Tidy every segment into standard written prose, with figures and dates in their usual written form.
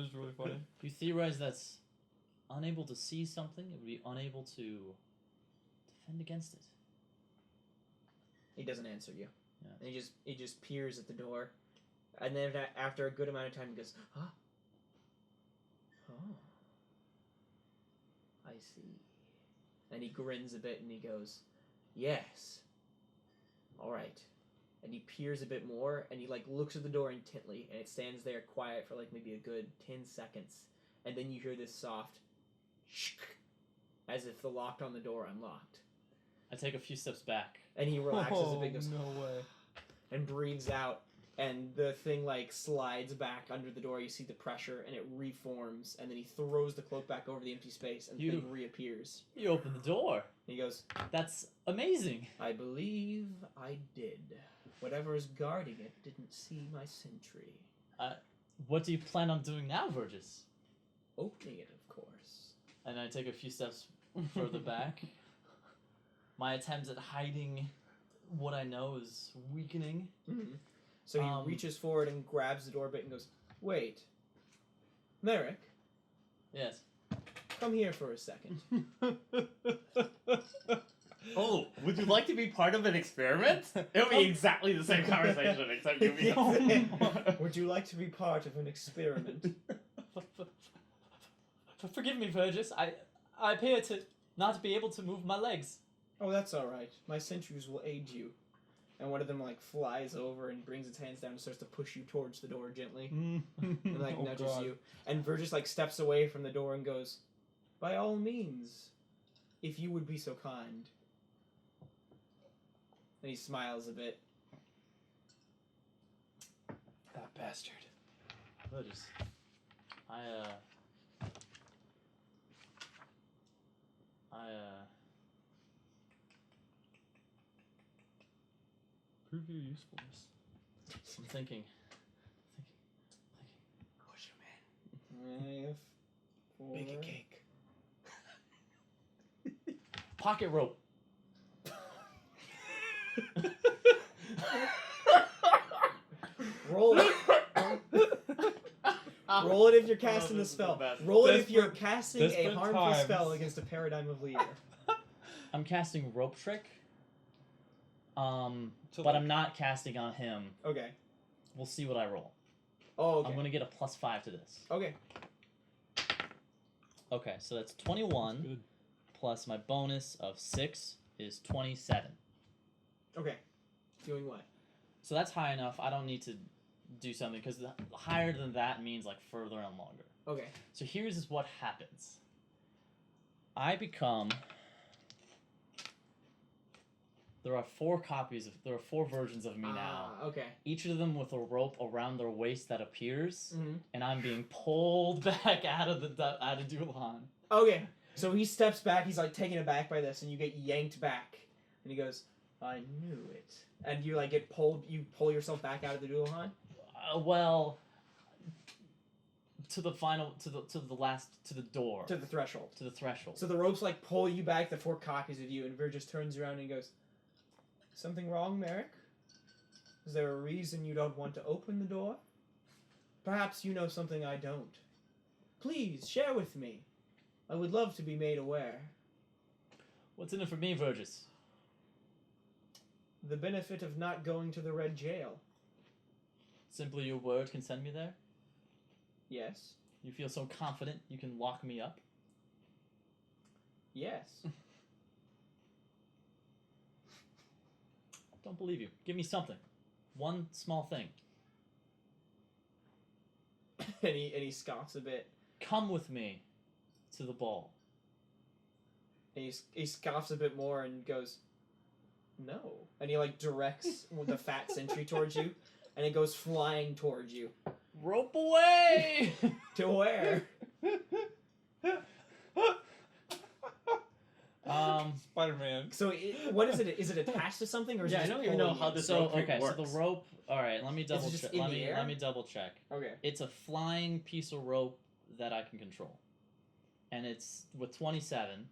was really funny. You theorize that's unable to see something, it would be unable to defend against it. He doesn't answer you. Yeah. And he just peers at the door. And then after a good amount of time, he goes, huh? Oh. I see. And he grins a bit and he goes, yes. All right. And he peers a bit more and he like looks at the door intently and it stands there quiet for like maybe a good 10 seconds. And then you hear this soft shh, as if the lock on the door unlocked. I take a few steps back. And he relaxes a bit and goes, no way. and breathes out. And the thing like slides back under the door. You see the pressure, and it reforms. And then he throws the cloak back over the empty space, and the thing reappears. You opened the door. And he goes, That's amazing. I believe I did. Whatever is guarding it didn't see my sentry. What do you plan on doing now, Vergis? Opening it, of course. And I take a few steps further back. My attempt at hiding what I know is weakening. Mm-hmm. So he reaches forward and grabs the door bit and goes, wait. Merek? Yes. Come here for a second. Oh, would you like to be part of an experiment? It'll be exactly the same conversation, except you'll be... Would you like to be part of an experiment? Forgive me, Vergis. I appear to not be able to move my legs. Oh, that's alright. My sentries will aid you. And one of them, like, flies over and brings its hands down and starts to push you towards the door gently. And, like, nudges you. And Vergis, like, steps away from the door and goes, by all means, if you would be so kind. And he smiles a bit. That bastard. Vergis, Prove your usefulness. I'm thinking. Push him in. 5, 4... Bake a cake. Pocket rope. Roll it. Roll it if you're casting the spell. Roll it if you're casting a harmful spell against a paradigm of leader. I'm casting rope trick. So but I'm not casting on him. Okay. We'll see what I roll. Oh, okay. I'm gonna get a +5 to this. Okay. Okay, so that's 21 plus my bonus of 6 is 27. Okay. Doing what? So that's high enough. I don't need to do something because higher than that means like further and longer. Okay. So here's what happens. I become. There are 4 versions of me now. Okay. Each of them with a rope around their waist that appears, Mm-hmm. and I'm being pulled back out of Dulan. Okay. So he steps back. He's like taken aback by this, and you get yanked back. And he goes, "I knew it." And you like get pulled. You pull yourself back out of the Dulan. Well, to the final, to the door, To the threshold. to the threshold. So the ropes like pull you back. The 4 copies of you, and Vergis turns around and he goes, "Something wrong, Merek? Is there a reason you don't want to open the door? Perhaps you know something I don't. Please share with me. I would love to be made aware." What's in it for me, Vergis? The benefit of not going to the Red Jail. Simply your word can send me there? Yes. You feel so confident you can lock me up? Yes. Don't believe you. Give me something. One small thing. and he scoffs a bit. Come with me to the ball. And he scoffs a bit more and goes, "No." And he like directs the fat sentry towards you, and it goes flying towards you. Rope away! To where? Spider-Man. So what is it? Is it attached to something, or is it Yeah, I just don't even know pulling how you? this So rope trick okay, works. so the rope. All right, let me double just check. in Let the me air? let me double check. Okay. It's a flying piece of rope that I can control, and it's with 27.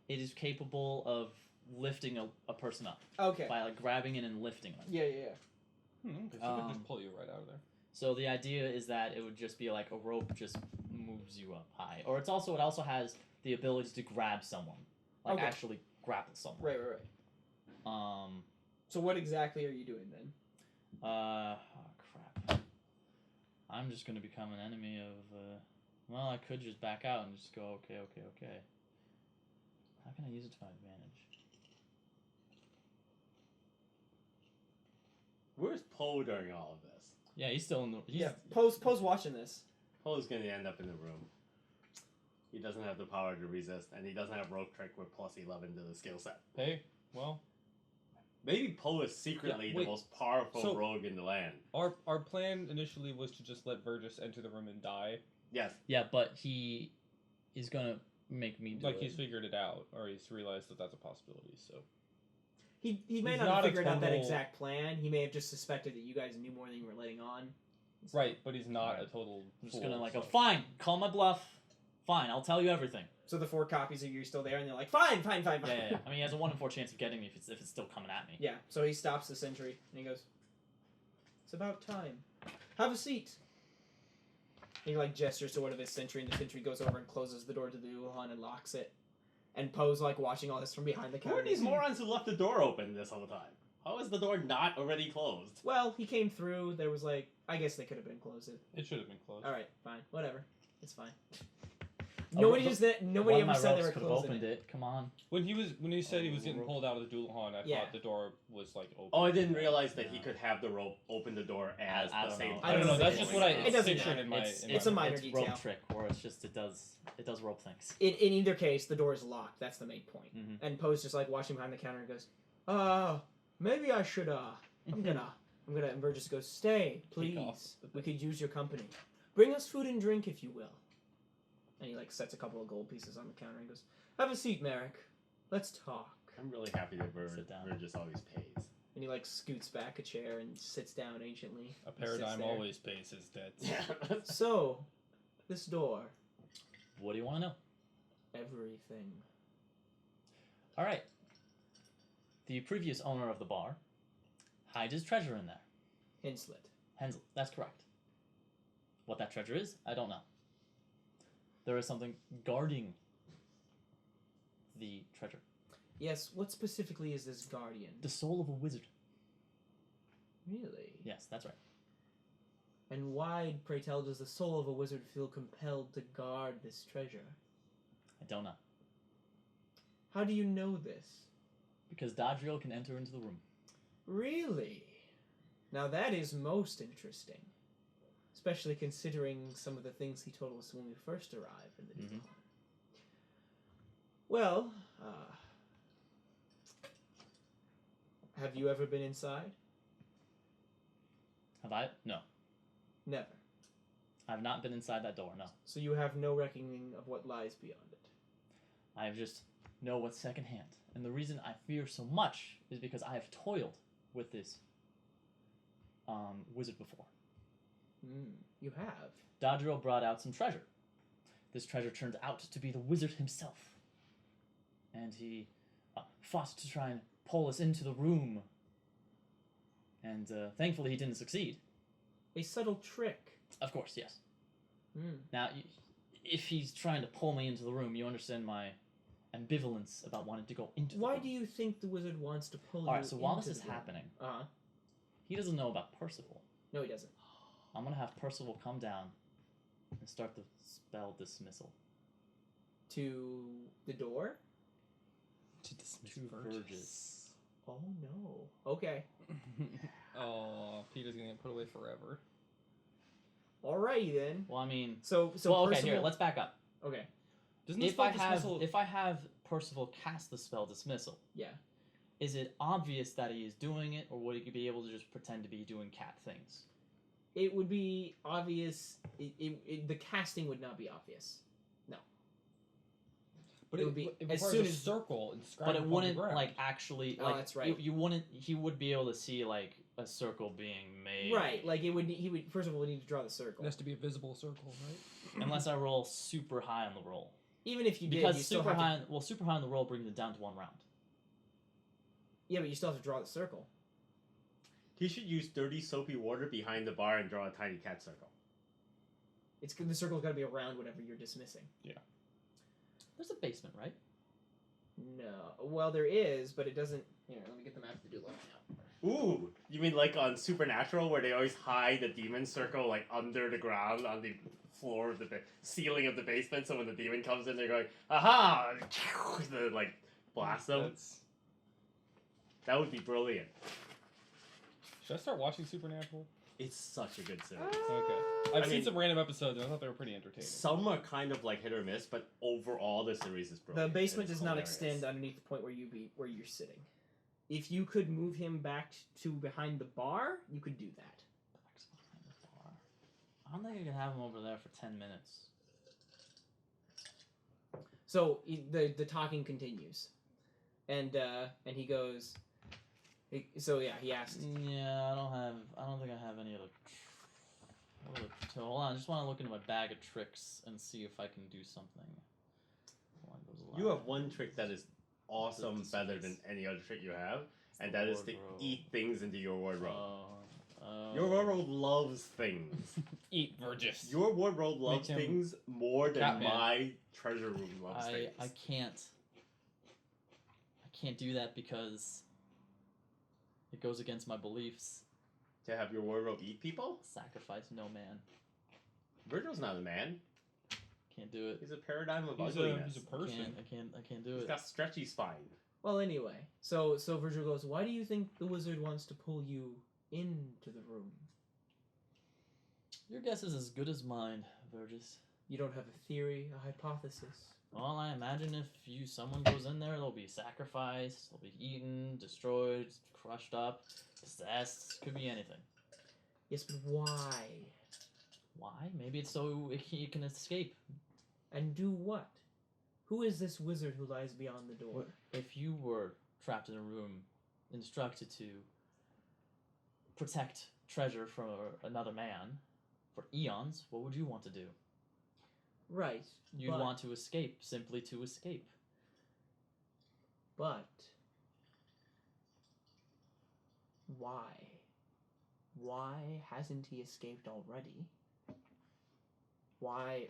It is capable of lifting a person up Okay. by like grabbing it and lifting them. Yeah. They should just pull you right out of there. So the idea is that it would just be like a rope just moves you up high, or it also has the ability to grab someone, like actually grapple someone. Right. So what exactly are you doing then? Oh crap! I'm just gonna become an enemy of. Well, I could just back out and just go okay. How can I use it to my advantage? Where's Poe during all of this? Yeah, he's still in the. Poe's watching this. Poe's gonna end up in the room. He doesn't have the power to resist, and he doesn't have rope trick with +11 to the skill set. Hey, well, maybe Poe is secretly the most powerful rogue in the land. Our plan initially was to just let Vergis enter the room and die. Yes. Yeah, but he is gonna make me do like it. He's figured it out, or he's realized that that's a possibility. So he may not have figured out that exact plan. He may have just suspected that you guys knew more than you were letting on. So. Right, but he's not a total. I'm just gonna go. Fine, call my bluff. Fine, I'll tell you everything. So the 4 copies of you are still there, and they're like, fine. Yeah. I mean, he has a 1 in 4 chance of getting me if it's still coming at me. Yeah. So he stops the sentry and he goes, "It's about time. Have a seat." And he gestures to one of his sentry, and the sentry goes over and closes the door to the Wuhan and locks it. And Poe's watching all this from behind the Who counter. are these morons who left the door open this whole time? How is the door not already closed? Well, he came through. There was I guess they could have been closed. It should have been closed. All right, fine, whatever. It's fine. Nobody ever said they were closing opened it. Come on. When he said he was getting pulled out of the Dualhan, I thought the door was open. Oh, I didn't realize that he could have the rope open the door as I the don't same. know. I don't know. That's just what I pictured matter. in my. It's a minor detail. Rope trick, where it's just it does rope things. In either case, the door is locked. That's the main point. Mm-hmm. And Poe's just watching behind the counter and goes, maybe I should I'm gonna. And Vergis goes, "Stay, please. We could use your company. Bring us food and drink, if you will." And he sets a couple of gold pieces on the counter and goes, "Have a seat, Merek. Let's talk." I'm really happy that Vergis always pays. And he scoots back a chair and sits down anciently. A paradigm always pays his debts. So, this door. What do you want to know? Everything. All right. The previous owner of the bar hid his treasure in there. Henslet, that's correct. What that treasure is, I don't know. There is something guarding the treasure. Yes, what specifically is this guardian? The soul of a wizard. Really? Yes, that's right. And why, pray tell, does the soul of a wizard feel compelled to guard this treasure? I don't know. How do you know this? Because Dadriel can enter into the room. Really? Now that is most interesting. Especially considering some of the things he told us when we first arrived in the Dualhan. Well, have you ever been inside? Have I? No. Never. I've not been inside that door, no. So you have no reckoning of what lies beyond it? I just know what's secondhand. And the reason I fear so much is because I have toiled with this wizard before. You have? Dadriel brought out some treasure. This treasure turned out to be the wizard himself. And he fought to try and pull us into the room. And thankfully he didn't succeed. A subtle trick. Of course, yes. Now, if he's trying to pull me into the room, you understand my ambivalence about wanting to go into the room. Why do you think the wizard wants to pull you into the room? Alright, so while this is happening, he doesn't know about Percival. No, he doesn't. I'm going to have Percival come down and start the spell dismissal. To the door? To dismiss Vergis. Oh no. Okay. Oh, Peter's gonna get put away forever. Alrighty then. Well, I mean... So well, okay, Percival... here, let's back up. Okay. If I have Percival cast the spell dismissal... Yeah. Is it obvious that he is doing it, or would he be able to just pretend to be doing cat things? It would be obvious. The casting would not be obvious. No. But it would be it as requires soon a as circle inscribed. But it upon wouldn't the ground. actually. Oh, that's right. You wouldn't. He would be able to see a circle being made. Right. He would first of all need to draw the circle. It has to be a visible circle, right? Unless I roll super high on the roll. Even if you did, because you still super have high. to... Super high on the roll brings it down to 1 round. Yeah, but you still have to draw the circle. He should use dirty soapy water behind the bar and draw a tiny cat circle. The circle's got to be around whatever you're dismissing. Yeah. There's a basement, right? No. Well, there is, but it doesn't... Here, let me get the map to do that now. Ooh, you mean like on Supernatural where they always hide the demon circle like under the ground on the floor of the ceiling of the basement, so when the demon comes in they're going, aha! They like blast them. That would be brilliant. Should I start watching Supernatural? It's such a good series. Okay. I've seen some random episodes and I thought they were pretty entertaining. Some are kind of like hit or miss, but overall the series is brilliant. The basement does not extend underneath the point where you're sitting. If you could move him back to behind the bar, you could do that. Back behind the bar. I don't think I can have him over there for 10 minutes. So the talking continues, and he goes. He asked. Yeah, I don't think I have any other. Hold on, I just want to look into my bag of tricks and see if I can do something. You have one trick that is awesome, better than any other trick you have, and that is to eat things into your wardrobe. Your wardrobe loves things. Eat Vergis. Your wardrobe loves things more than my treasure room loves things. I can't do that because it goes against my beliefs. To have your wardrobe eat people? Sacrifice no man. Virgil's not a man. Can't do it. He's a paradigm of ugliness. He's a person. I can't do it. He's got stretchy spine. Well, anyway, so Virgil goes, why do you think the wizard wants to pull you into the room? Your guess is as good as mine, Vergis. You don't have a theory, a hypothesis? Well, I imagine if someone goes in there, they'll be sacrificed, they'll be eaten, destroyed, crushed up, possessed. Could be anything. Yes, but why? Why? Maybe it's so he can escape. And do what? Who is this wizard who lies beyond the door? If you were trapped in a room, instructed to protect treasure from another man for eons, what would you want to do? Right. You'd want to escape, simply to escape. But why? Why hasn't he escaped already? Why?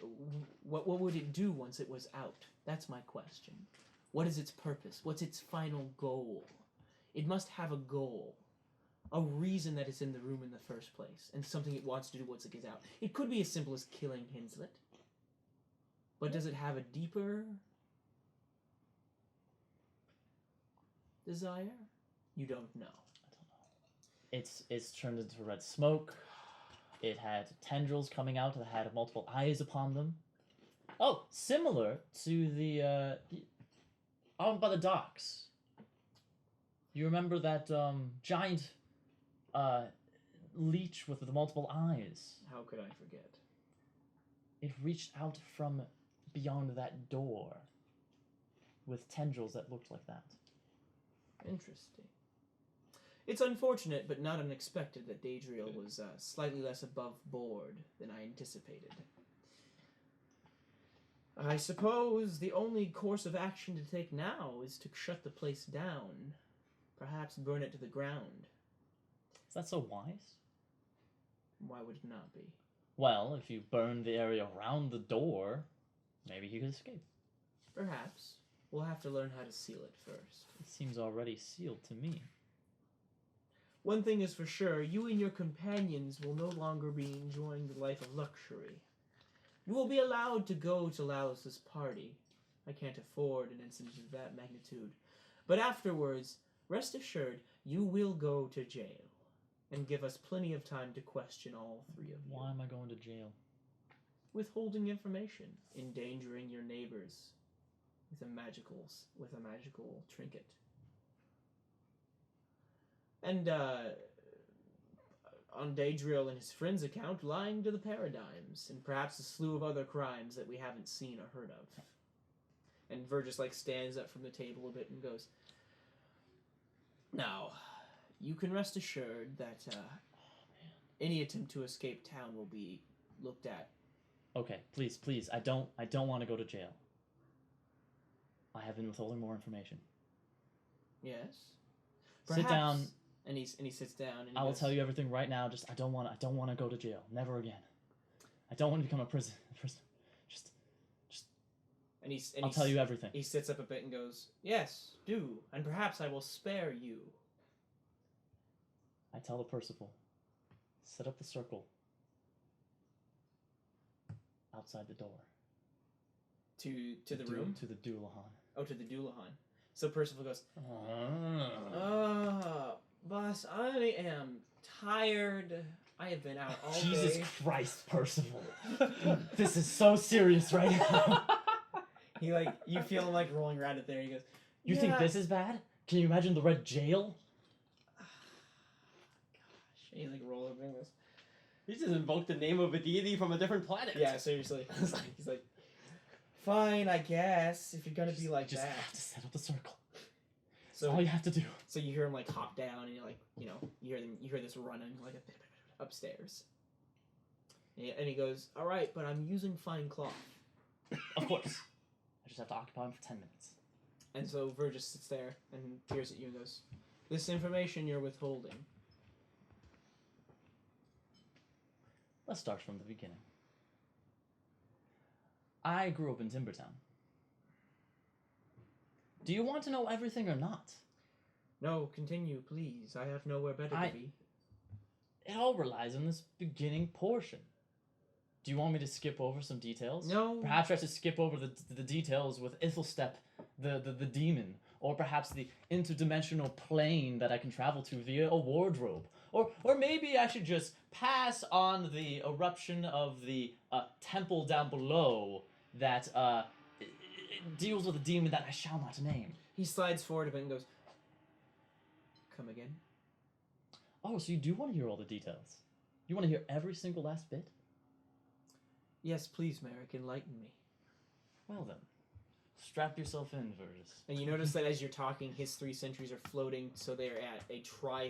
What would it do once it was out? That's my question. What is its purpose? What's its final goal? It must have a goal. A reason that it's in the room in the first place. And something it wants to do once it gets out. It could be as simple as killing Hinslet. But does it have a deeper desire? You don't know. I don't know. It's turned into red smoke. It had tendrils coming out that had multiple eyes upon them. Oh, similar to the out by the docks. You remember that giant leech with the multiple eyes? How could I forget? It reached out from beyond that door with tendrils that looked like that. Interesting. It's unfortunate, but not unexpected, that Daedriel was slightly less above board than I anticipated. I suppose the only course of action to take now is to shut the place down. Perhaps burn it to the ground. Is that so wise? Why would it not be? Well, if you burn the area around the door, maybe he could escape. Perhaps. We'll have to learn how to seal it first. It seems already sealed to me. One thing is for sure, you and your companions will no longer be enjoying the life of luxury. You will be allowed to go to Lalos's party. I can't afford an incident of that magnitude. But afterwards, rest assured, you will go to jail. And give us plenty of time to question all three of you. Why am I going to jail? Withholding information, endangering your neighbors with a magical trinket. And on Daedriel and his friend's account, lying to the paradigms, and perhaps a slew of other crimes that we haven't seen or heard of. And Vergis stands up from the table a bit and goes, now, you can rest assured that any attempt to escape town will be looked at. Okay, please, I don't want to go to jail. I have been withholding more information. Yes. Sit down And he sits down. And I will tell you everything right now. Just I don't want to go to jail. Never again. I don't want to become a prisoner. Just. I'll tell you everything. He sits up a bit and goes, "Yes, do, and perhaps I will spare you." I tell the Percival, set up the circle outside the door. To the room? To the Doulahan. Oh, to the Doulahan. So Percival goes, boss, I am tired. I have been out all day. Jesus Christ, Percival. This is so serious right now. He you feel him rolling around it there. He goes, You think this is bad? Can you imagine the Red Jail? Gosh. And he rolls over and goes, He just invoked the name of a deity from a different planet. Yeah, seriously. He's like, fine, I guess, if you're gonna be like just that. Have to set up the circle. So all you have to do. So you hear him hop down, and you're you hear this running upstairs. And he goes, all right, but I'm using fine cloth. Of course. I just have to occupy him for 10 minutes. And so Vergis sits there and peers at you and goes, this information you're withholding. Let's start from the beginning. I grew up in Timbertown. Do you want to know everything or not? No, continue, please. I have nowhere better to be. It all relies on this beginning portion. Do you want me to skip over some details? No. Perhaps I have to skip over the details with Ithelstep, the demon, or perhaps the interdimensional plane that I can travel to via a wardrobe. Or maybe I should just pass on the eruption of the temple down below that deals with a demon that I shall not name. He slides forward a bit and goes, come again? Oh, so you do want to hear all the details? You want to hear every single last bit? Yes, please, Merek, enlighten me. Well then, strap yourself in, Vergis. And you notice that as you're talking, his 3 sentries are floating, so they're at a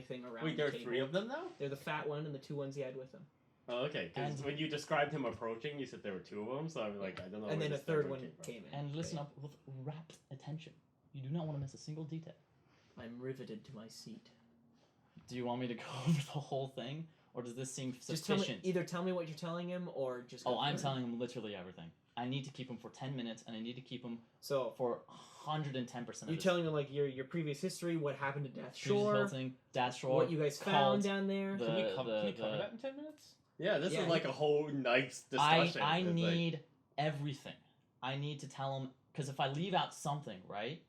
thing around Wait, there are 3 of them now? They're the fat one and the 2 ones he had with him. Oh, okay. Because when you described him approaching, you said there were 2 of them, so I was I don't know. And then a 3rd one came in. And listen up with rapt attention. You do not want to miss a single detail. I'm riveted to my seat. Do you want me to go over the whole thing? Or does this seem sufficient? Either tell me what you're telling him, or just... I'm telling him literally everything. I need to keep him for 10 minutes, and I need to keep him for 110% of You're telling him, your previous history, what happened to Death Shore, Death Shore, what you guys found down there. Can we cover that in 10 minutes? Yeah, this is a whole night's discussion. I need everything. I need to tell him, because if I leave out something, right,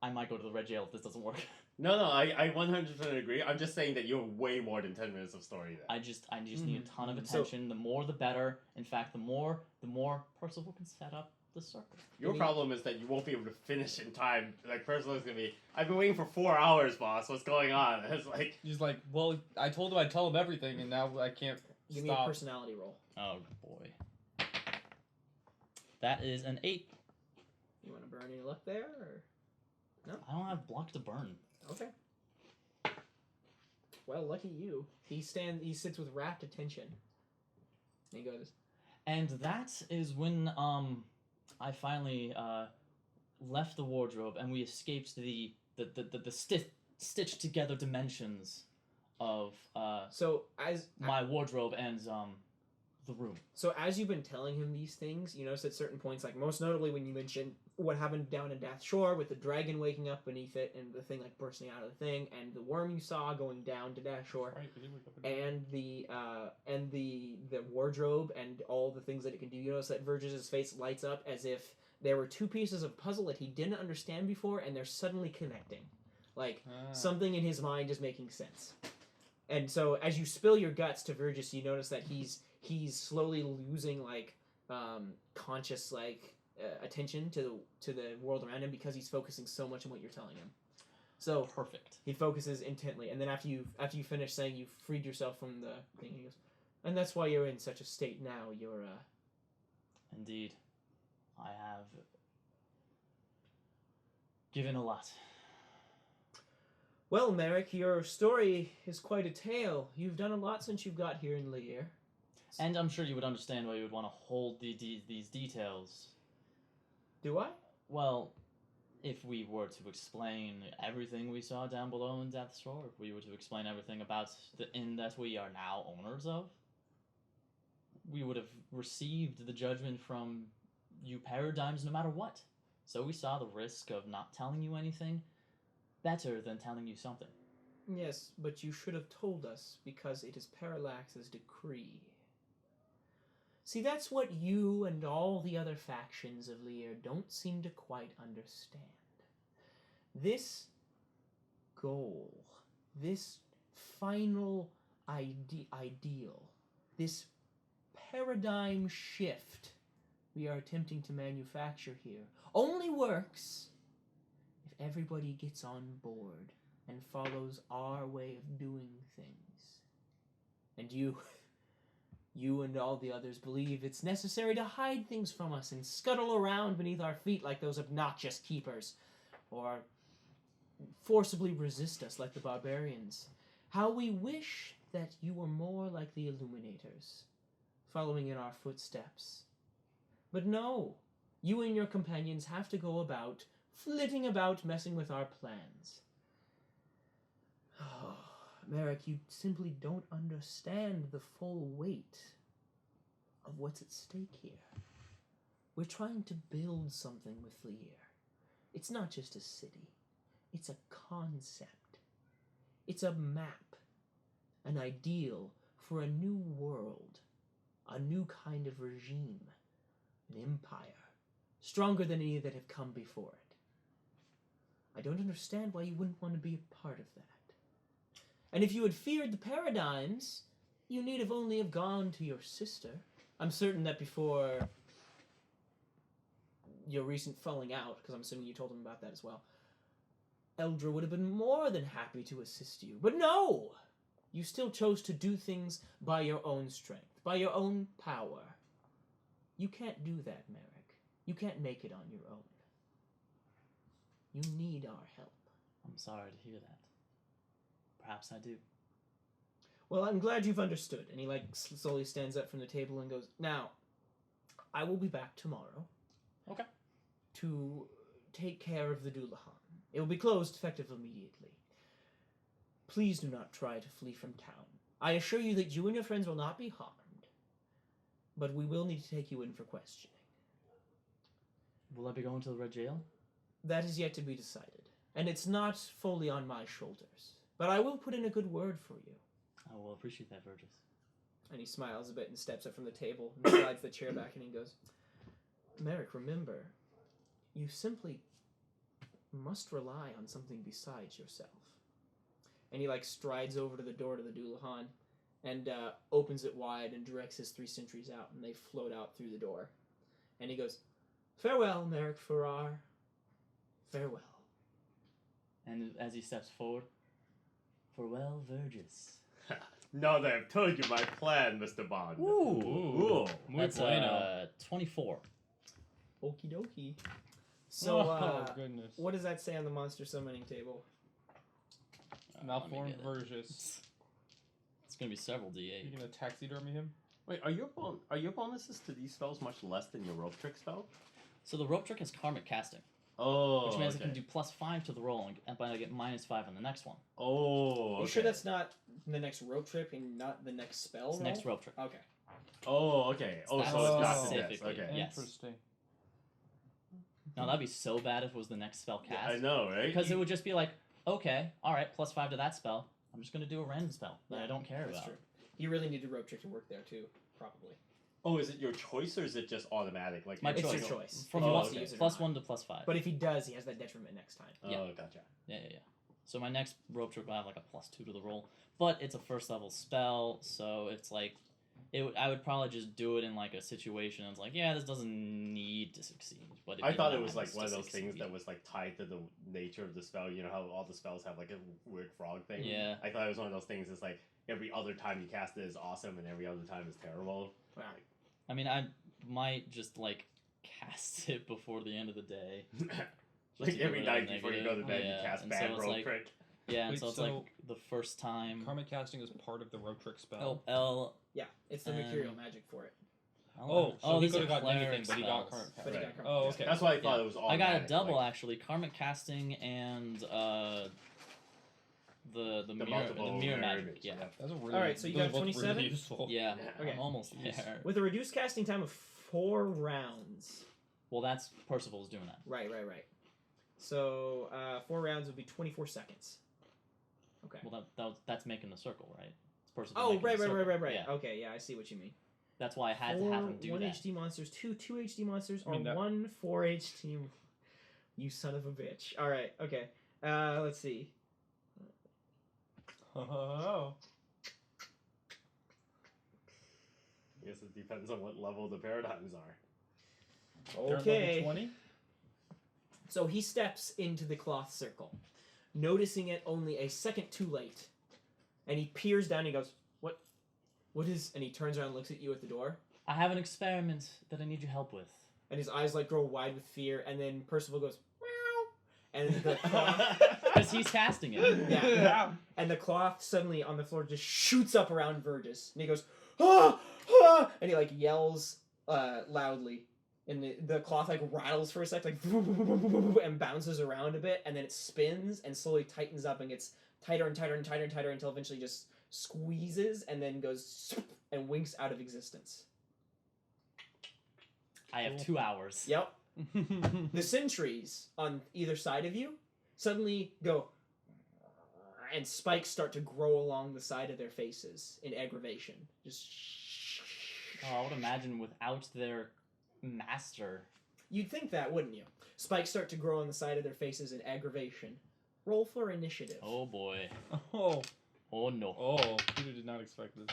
I might go to the Red Jail if this doesn't work. No, I 100% agree. I'm just saying that you have way more than 10 minutes of story there. I just need a ton of attention. The more, the better. In fact, the more Percival can set up the circle. Your problem is that you won't be able to finish in time. Percival's gonna be, I've been waiting for 4 hours, boss. What's going on? It's he's like, well, I told him I'd tell him everything, and now I can't Give me a personality roll. Oh boy. That is an 8. You want to burn any luck there, or no? I don't have block to burn. Okay. Well, lucky you. He sits with rapt attention. And he goes. And that is when I finally left the wardrobe and we escaped the stitched together dimensions of my wardrobe and the room. So as you've been telling him these things, you notice at certain points, most notably when you mentioned what happened down in Death Shore with the dragon waking up beneath it and the thing bursting out of the thing, and the worm you saw going down to Death Shore, and the wardrobe and all the things that it can do. You notice that Vergis' face lights up as if there were 2 pieces of puzzle that he didn't understand before, and they're suddenly connecting. Something in his mind is making sense. And so as you spill your guts to Vergis, you notice that he's slowly losing conscious attention to the world around him because he's focusing so much on what you're telling him. So perfect. He focuses intently, and then after you finish saying you've freed yourself from the thing, he goes, and that's why you're in such a state now. You're Indeed, I have given a lot. Well, Merek, your story is quite a tale. You've done a lot since you've got here in Lear. And I'm sure you would understand why you would want to hold these details. Do I? Well, if we were to explain everything we saw down below in Death's Door, if we were to explain everything about the inn that we are now owners of, we would have received the judgment from you paradigms no matter what. So we saw the risk of not telling you anything better than telling you something. Yes, but you should have told us, because it is Parallax's decree. See, that's what you and all the other factions of Lear don't seem to quite understand. This goal, this final ideal, this paradigm shift we are attempting to manufacture here only works if everybody gets on board and follows our way of doing things. And you and all the others believe it's necessary to hide things from us and scuttle around beneath our feet like those obnoxious keepers, or forcibly resist us like the barbarians. How we wish that you were more like the Illuminators, following in our footsteps. But no, you and your companions have to go about, flitting about, messing with our plans. Oh, Merek, you simply don't understand the full weight of what's at stake here. We're trying to build something with Lear. It's not just a city. It's a concept. It's a map, an ideal for a new world, a new kind of regime, an empire, stronger than any that have come before it. I don't understand why you wouldn't want to be a part of that. And if you had feared the paradigms, you need have only have gone to your sister. I'm certain that before your recent falling out, because I'm assuming you told him about that as well, Eldra would have been more than happy to assist you. But no! You still chose to do things by your own strength, by your own power. You can't do that, Merek. You can't make it on your own. You need our help. I'm sorry to hear that. Perhaps I do. Well, I'm glad you've understood. And he, slowly stands up from the table and goes, now, I will be back tomorrow. Okay. To take care of the Doulahan. It will be closed effective immediately. Please do not try to flee from town. I assure you that you and your friends will not be harmed. But we will need to take you in for questioning. Will I be going to the Red Jail? That is yet to be decided. And it's not fully on my shoulders. But I will put in a good word for you. I will appreciate that, Vergis. And he smiles a bit and steps up from the table and slides the chair back and he goes, Merek, remember, you simply must rely on something besides yourself. And he strides over to the door to the Doulahan and opens it wide and directs his 3 sentries out, and they float out through the door. And he goes, farewell, Merek Farrar. Farewell. And as he steps forward, farewell, Vergis. Now that I've told you my plan, Mr. Bond. Ooh. That's 24. Okie dokie. So, goodness. What does that say on the monster summoning table? Malformed Vergis. It's gonna be several D8. You're gonna taxidermy him? Wait, are your bonuses to these spells much less than your rope trick spell? So the rope trick is karmic casting. Oh, which means okay. I can do +5 to the roll, but I get -5 on the next one. Oh, okay. You sure that's not the next rope trick and not the next spell It's the next rope trick. Okay. Oh, okay. Oh, That's so it's not the specifically, Okay. yes. Interesting. Now that'd be so bad if it was the next spell cast. Yeah, I know, right? Because it would just be like, okay, all right, +5 to that spell. I'm just gonna do a random spell that I don't care That's about. true. You really need a rope trick to work there too, probably. Oh, is it your choice or is it just automatic? Like My It's choice. your choice. From If he one, wants to use it or +1 not. to +5. But if he does, he has that detriment next time. Yeah. Oh, gotcha. Yeah. So my next rope trick will have like a +2 to the roll, but it's a first level spell, so it's like, I would probably just do it in like a situation. It's like, yeah, this doesn't need to succeed. But I thought it was nice like one of to those things succeed. that was like tied to the nature of the spell. You know how all the spells have like a weird frog thing? Yeah. I thought it was one of those things that's like every other time you cast it is awesome and every other time is terrible. Wow. I mean, I might just like cast it before the end of the day. Like to every get rid of night before you go to negative. bed, Yeah, you cast and bad so it's rope like- trick. Yeah, and Wait, so it's so like the first time. Karmic casting is part of the rope trick spell. L. Yeah, it's the Um, mercurial magic for it. So he this could is have got anything, cleric but he got spells. current But he casting. got current Oh, casting. okay. That's why I thought it was all. I got a double actually. Karmic casting and the mirror magic. Yeah. That's a really. Alright, so you got those are both 27? Really useful. Yeah. Okay. I'm almost there. With a reduced casting time of 4 rounds. Well, that's Percival's doing that. Right. So 4 rounds would be 24 seconds. Okay. Well, that's making the circle, right? It's Percival. Oh, making right. the circle. Yeah. Yeah. Okay, yeah, I see what you mean. That's why I had to have him do 1 that. HD monsters, 2 HD monsters, or I mean, that- 1 4 HD. You son of a bitch. All right. Okay. Let's see. Oh. I guess it depends on what level the paradigms are. Okay. 20? So he steps into the cloth circle, noticing it only a second too late, and he peers down. And he goes, "What? What is?" And he turns around, and looks at you at the door, I have an experiment that I need your help with. and his eyes like grow wide with fear. And then Percival goes, "Meow," and the cloth, Because he's casting it. yeah, and the cloth suddenly on the floor just shoots up around Vergis, and he goes, "Ah, ah," and he like yells loudly. And the cloth like rattles for a sec, like and bounces around a bit, and then it spins and slowly tightens up and gets tighter and tighter and tighter and tighter until eventually just squeezes and then goes and winks out of existence. I have 2 hours. Yep. The sentries on either side of you suddenly go, and spikes start to grow along the side of their faces in aggravation. Just. Oh, I would imagine without their master. You'd think that, wouldn't you? Spikes start to grow on the side of their faces in aggravation. Roll for initiative. Oh boy. Oh. Oh no. Oh. Peter did not expect this.